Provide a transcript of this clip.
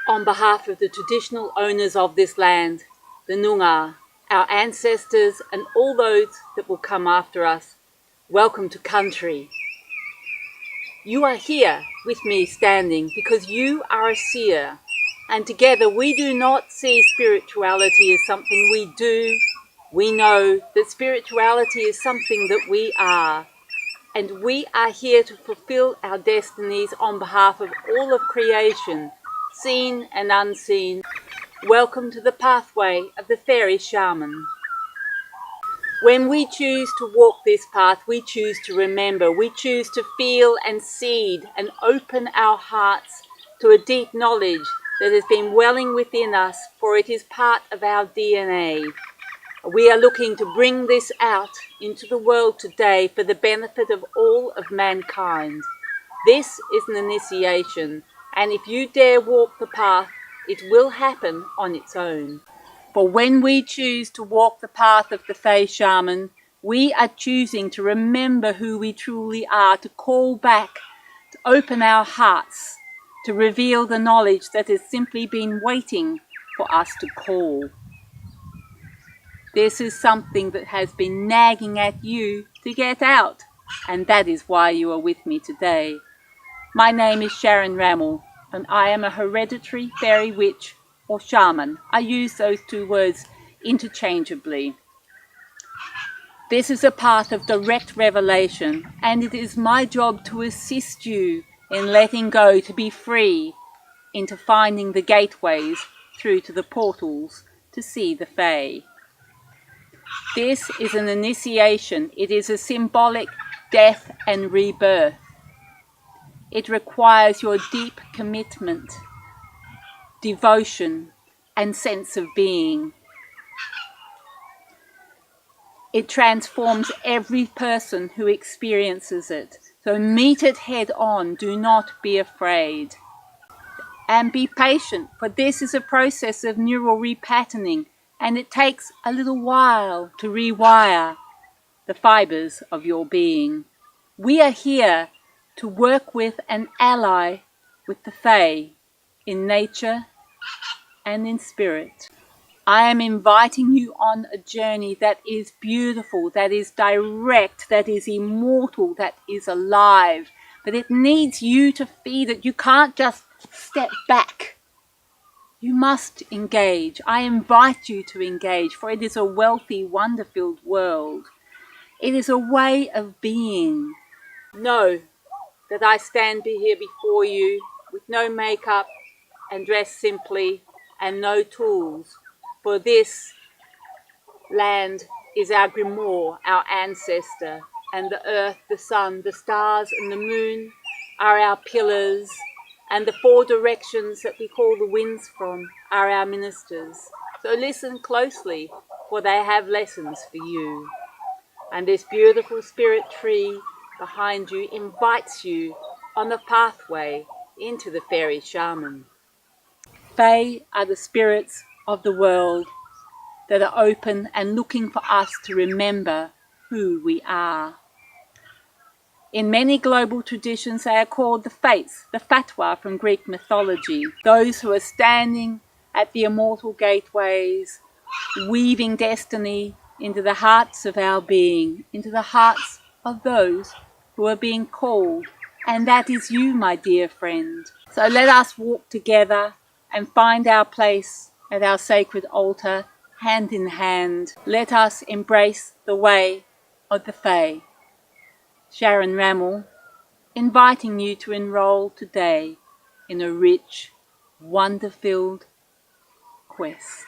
On behalf of the traditional owners of this land, the Noongar, our ancestors and all those that will come after us, welcome to country. You are here with me standing because you are a seer, and together we do not see spirituality as something we do. We know that spirituality is something that we are, and we are here to fulfill our destinies on behalf of all of creation, seen and unseen. Welcome to the pathway of the Faery shaman. When we choose to walk this path, we choose to remember, we choose to feel and seed and open our hearts to a deep knowledge that has been welling within us, for it is part of our DNA. We are looking to bring this out into the world today for the benefit of all of mankind. This is an initiation, and if you dare walk the path, it will happen on its own. For when we choose to walk the path of the Fae shaman, we are choosing to remember who we truly are, to call back, to open our hearts, to reveal the knowledge that has simply been waiting for us to call. This is something that has been nagging at you to get out, and that is why you are with me today. My name is Sharon Rammel, and I am a hereditary fairy witch or shaman. I use those two words interchangeably. This is a path of direct revelation, and it is my job to assist you in letting go, to be free, into finding the gateways through to the portals to see the Fae. This is an initiation. It is a symbolic death and rebirth. It requires your deep commitment, devotion, and sense of being. It transforms every person who experiences it. So meet it head on. Do not be afraid. And be patient, for this is a process of neural repatterning, and it takes a little while to rewire the fibers of your being. We are here to work with and ally with the Fae in nature and in spirit. I am inviting you on a journey that is beautiful, that is direct, that is immortal, that is alive. But it needs you to feed it. You can't just step back. You must engage. I invite you to engage, for it is a wealthy, wonder-filled world. It is a way of being. Know that I stand here before you with no makeup and dressed simply and no tools. For this land is our grimoire, our ancestor, and the earth, the sun, the stars and the moon are our pillars, and the four directions that we call the winds from are our ministers. So listen closely, for they have lessons for you. And this beautiful spirit tree behind you invites you on the pathway into the Faery shaman. Fae are the spirits of the world that are open and looking for us to remember who we are. In many global traditions, they are called the Fates, the Fatwa from Greek mythology, those who are standing at the immortal gateways, weaving destiny into the hearts of our being, into the hearts of those who are being called. And that is you, my dear friend. So let us walk together and find our place at our sacred altar, hand in hand. Let us embrace the way of the Fae. Sharon Rammel, inviting you to enroll today in a rich, wonder-filled quest.